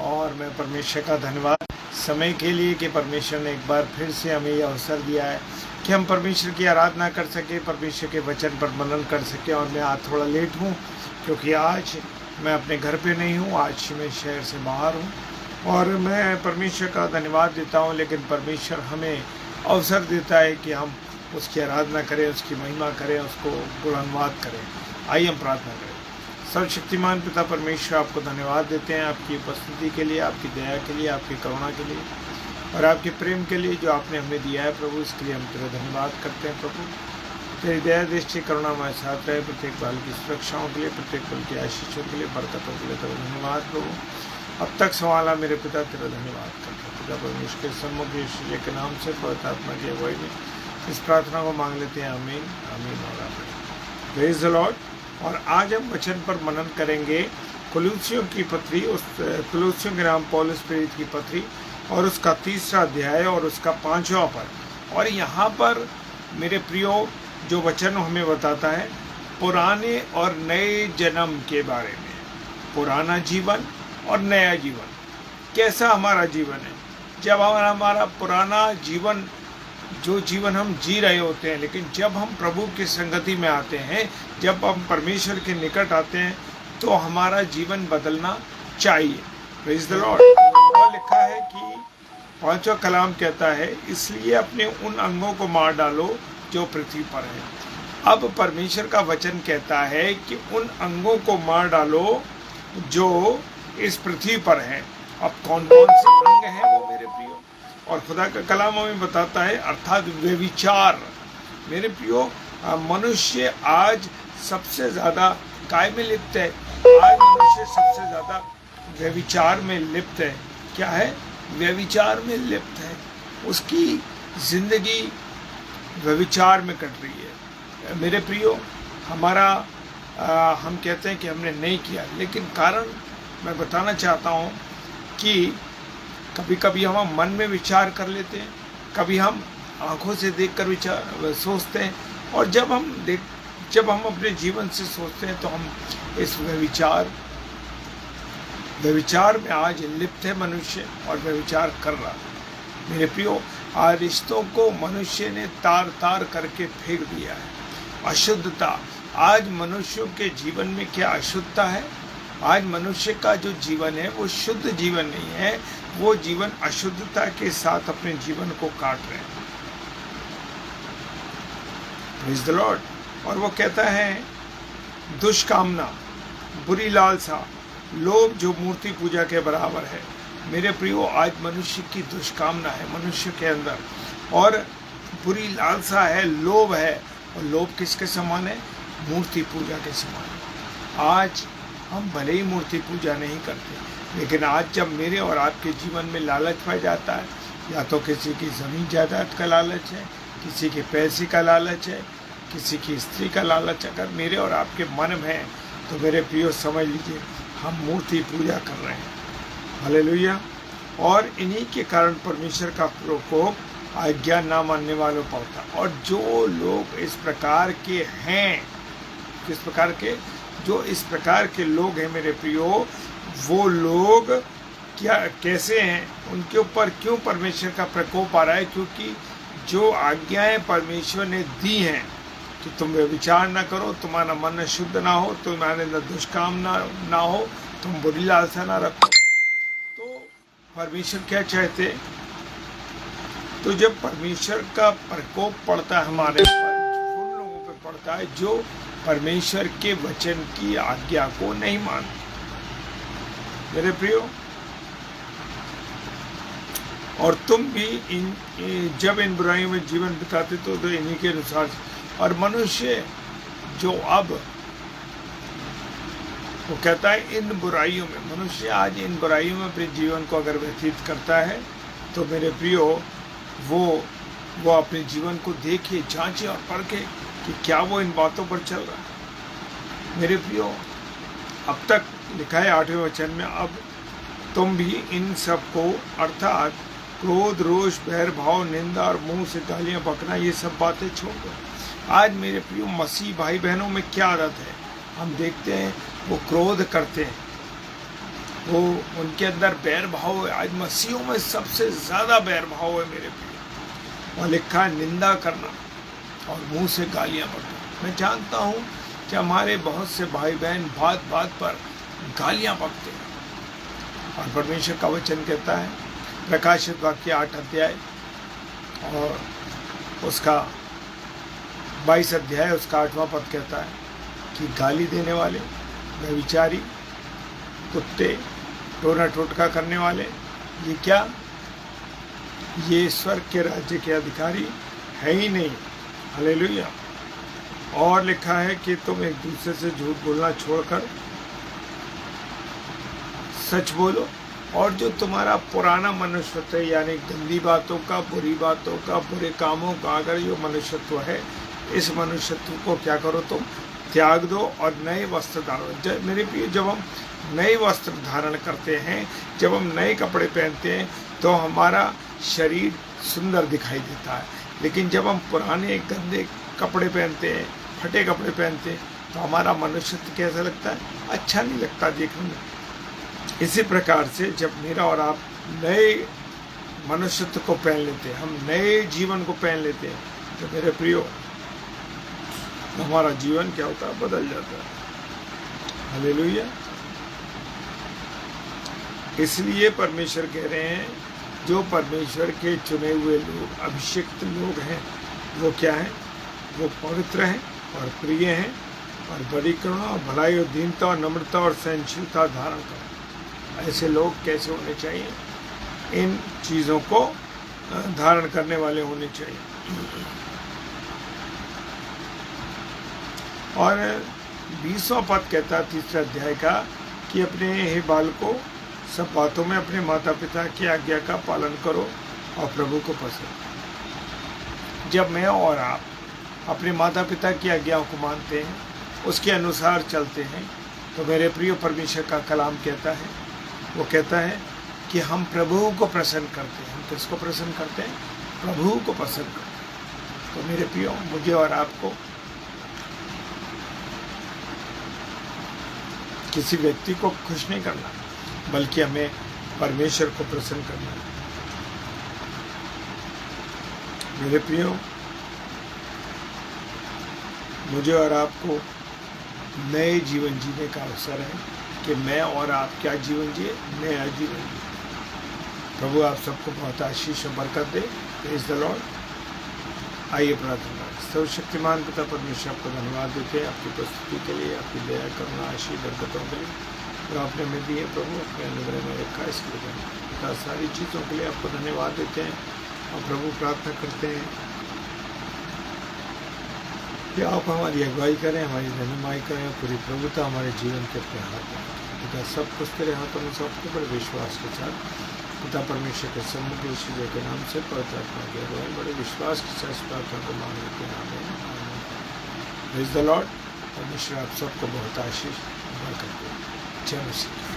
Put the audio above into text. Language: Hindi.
और मैं परमेश्वर का धन्यवाद समय के लिए कि परमेश्वर ने एक बार फिर से हमें यह अवसर दिया है कि हम परमेश्वर की आराधना कर सके, परमेश्वर के वचन पर मनन कर सके। और मैं आज थोड़ा लेट हूँ क्योंकि आज मैं अपने घर पे नहीं हूँ, आज मैं शहर से बाहर हूँ। और मैं परमेश्वर का धन्यवाद देता हूँ, लेकिन परमेश्वर हमें अवसर देता है कि हम उसकी आराधना करें, उसकी महिमा करें, उसको गुणान्वाद करें। आइए हम प्रार्थना करें। सर्वशक्तिमान पिता परमेश्वर, आपको धन्यवाद देते हैं आपकी उपस्थिति के लिए, आपकी दया के लिए, आपकी करुणा के लिए और आपके प्रेम के लिए जो आपने हमें दिया है प्रभु। इसके लिए हम तेरा धन्यवाद करते हैं प्रभु। तेरी दया दृष्टि करुणा हमारे साथ रहे, प्रत्येक बाल की सुरक्षाओं के लिए, प्रत्येक पल की आशीषों के लिए, बरकतों के लिए तेरा धन्यवाद प्रभु। अब तक संभाला मेरे पिता, तेरा धन्यवाद करते हैं पिता परमेश्वर के सम्मुख यीशु के नाम से पवित्र आत्मा की अगुवाई में इस प्रार्थना को मांग लेते हैं। आमीन, आमीन और आमीन। Praise the Lord. और आज हम वचन पर मनन करेंगे कुलुस्सियों की पत्री, उस कुलुस्सियों के नाम पौलुस प्रेरित की पत्री और उसका 3रा अध्याय और उसका 5वां पद। और यहाँ पर मेरे प्रियो जो वचन हमें बताता है पुराने और नए जन्म के बारे में। पुराना जीवन और नया जीवन, कैसा हमारा जीवन है। जब हमारा पुराना जीवन, जो जीवन हम जी रहे होते हैं, लेकिन जब हम प्रभु की संगति में आते हैं, जब हम परमेश्वर के निकट आते हैं, तो हमारा जीवन बदलना चाहिए। Praise the Lord. और लिखा है कि 5वां कलाम कहता है, इसलिए अपने उन अंगों को मार डालो जो पृथ्वी पर है। अब परमेश्वर का वचन कहता है कि उन अंगों को मार डालो जो इस पृथ्वी पर है। अब कौन कौन से अंग हैं वो मेरे प्रियो, और खुदा का कलाम हमें बताता है, अर्थात व्यभिचार। मेरे प्रियो, मनुष्य आज सबसे ज़्यादा काय में लिप्त है। आज मनुष्य सबसे ज़्यादा व्यभिचार में लिप्त है। क्या है? व्यभिचार में लिप्त है। उसकी जिंदगी व्यभिचार में कट रही है। मेरे प्रियो, हम कहते हैं कि हमने नहीं किया, लेकिन कारण मैं बताना चाहता हूँ कि कभी कभी हम मन में विचार कर लेते हैं, कभी हम आंखों से देखकर विचार सोचते हैं, और जब हम अपने जीवन से सोचते हैं तो हम इस व्यभिचार में आज लिप्त है मनुष्य, और व्यभिचार कर रहा है। मेरे प्रियो, आज रिश्तों को मनुष्य ने तार तार करके फेंक दिया है। अशुद्धता, आज मनुष्यों के जीवन में क्या अशुद्धता है। आज मनुष्य का जो जीवन है वो शुद्ध जीवन नहीं है, वो जीवन अशुद्धता के साथ अपने जीवन को काट रहे हैं। Praise the Lord. और वो कहता है दुष्कामना, बुरी लालसा, लोभ जो मूर्ति पूजा के बराबर है। मेरे प्रियो, आज मनुष्य की दुष्कामना है मनुष्य के अंदर, और बुरी लालसा है, लोभ है। और लोभ किसके समान है? मूर्ति पूजा के समान। आज हम भले ही मूर्ति पूजा नहीं करते, लेकिन आज जब मेरे और आपके जीवन में लालच पाया जाता है, या तो किसी की ज़मीन जायदाद का लालच है, किसी के पैसे का लालच है, किसी की स्त्री का लालच अगर मेरे और आपके मन में है, तो मेरे प्रियो समझ लीजिए हम मूर्ति पूजा कर रहे हैं। हालेलुया। और इन्हीं के कारण परमेश्वर का प्रकोप आज्ञा ना मानने वालों पर होता। और जो लोग इस प्रकार के हैं, किस प्रकार के, जो इस प्रकार के लोग हैं मेरे प्रियो, वो लोग क्या कैसे हैं, उनके ऊपर क्यों परमेश्वर का प्रकोप आ रहा है? क्योंकि जो आज्ञाएं परमेश्वर ने दी हैं कि तुम व्यभिचार ना करो, तुम्हारा मन शुद्ध ना हो, तुम्हारे अंदर दुष्काम ना हो, तुम बुरी लालसा ना रखो, तो परमेश्वर क्या चाहते? तो जब परमेश्वर का प्रकोप पड़ता है हमारे ऊपर, उन लोगों पर पड़ता है जो परमेश्वर के वचन की आज्ञा को नहीं मानते। मेरे प्रियो, और तुम भी जब इन बुराइयों में जीवन बिताते तो इन्हीं के अनुसार। और मनुष्य जो अब वो कहता है इन बुराइयों में, मनुष्य आज इन बुराइयों में अपने जीवन को अगर व्यतीत करता है, तो मेरे प्रियो वो अपने जीवन को देखे, जांचे और परखे कि क्या वो इन बातों पर चल रहा है। मेरे प्रियो, अब तक लिखा है 8वें वचन में, अब तुम भी इन सब को, अर्थात क्रोध, रोष, बैर भाव, निंदा और मुंह से गालियां बकना, ये सब बातें छोड़ दो। आज मेरे प्रियो मसीह भाई बहनों में क्या आदत है? हम देखते हैं वो क्रोध करते हैं, वो उनके अंदर बैर भाव है। आज मसीहों में सबसे ज़्यादा बैर भाव है मेरे प्रिय। और लिखा है निंदा करना और मुंह से गालियाँ पड़ना। मैं जानता हूँ कि हमारे बहुत से भाई बहन बात बात पर गालियाँ पकते हैं, और परमेश्वर का वचन कहता है प्रकाशित वाक्य 8 अध्याय और उसका 22 अध्याय उसका 8वां पद कहता है कि गाली देने वाले, व्यभिचारी, कुत्ते, टोना टोटका करने वाले, ये क्या, ये स्वर्ग के राज्य के अधिकारी है ही नहीं। हालेलुया। और लिखा है कि तुम एक दूसरे से झूठ बोलना छोड़कर सच बोलो, और जो तुम्हारा पुराना मनुष्यत्व है, यानी गंदी बातों का, बुरी बातों का, बुरे कामों का अगर जो मनुष्यत्व है, इस मनुष्यत्व को क्या करो, तुम त्याग दो और नए वस्त्र धारो। मेरे प्रिय, जब हम नए वस्त्र धारण करते हैं, जब हम नए कपड़े पहनते हैं, तो हमारा शरीर सुंदर दिखाई देता है। लेकिन जब हम पुराने गंदे कपड़े पहनते हैं, फटे कपड़े पहनते हैं, तो हमारा मनुष्यत्व कैसा लगता है, अच्छा नहीं लगता देखने में। इसी प्रकार से जब मेरा और आप नए मनुष्यत्व को पहन लेते हैं, हम नए जीवन को पहन लेते हैं, तो मेरे प्रियो हमारा जीवन क्या होता है, बदल जाता है। हालेलुया। इसलिए परमेश्वर कह रहे हैं जो परमेश्वर के चुने हुए लोग, अभिषिक्त लोग हैं, वो क्या हैं, वो पवित्र हैं और प्रिय हैं और बड़ी करुणा और भलाई और दीनता और नम्रता और सहनशीलता धारण करें। ऐसे लोग कैसे होने चाहिए, इन चीज़ों को धारण करने वाले होने चाहिए। और 20वां पद कहता है 3 अध्याय का कि अपने हे बालकों सब बातों में अपने माता पिता की आज्ञा का पालन करो और प्रभु को पसंद। जब मैं और आप अपने माता पिता की आज्ञाओं को मानते हैं, उसके अनुसार चलते हैं, तो मेरे प्रिय परमेश्वर का कलाम कहता है, वो कहता है कि हम प्रभु को प्रसन्न करते हैं। हम किसको प्रसन्न करते हैं, प्रभु को पसंद करते हैं। तो मेरे प्रियो, मुझे और आपको किसी व्यक्ति को खुश नहीं करना, बल्कि हमें परमेश्वर को प्रसन्न करना है। मेरे प्रियो, मुझे और आपको नए जीवन जीने का अवसर है कि मैं और आप क्या जीवन जिए, नया जीवन जिए। प्रभु आप सबको बहुत आशीष और बरकत दे। Praise the Lord. आइए प्रार्थना। सर्वशक्तिमान पिता परमेश्वर, आपको धन्यवाद देते हैं आपकी प्रस्तुति के लिए, आपकी दया, करुणा, आशीष, बरकतों के लिए जो आपने हमें दी है। प्रभु अपने अनुग्रह में रखा, इसके लिए पिता सारी चीज़ों के लिए आपको धन्यवाद देते हैं। और प्रभु प्रार्थना करते हैं कि आप हमारी अगुवाई करें, हमारी रहनुमाई करें, पूरी प्रभुता हमारे जीवन के अपने हाथ में। पिता सब कुछ तेरे हाथों में, सबके बड़े विश्वास के साथ पिता परमेश्वर के सम्मुख यीशु के नाम से पवित्र आत्मा की अगुवाई बड़े विश्वास के साथ प्रार्थना को मांग लेते हैं। आमीन। Praise the Lord. परमेश्वर आप सबको बहुत आशीष बरकत दे। जय मसीह।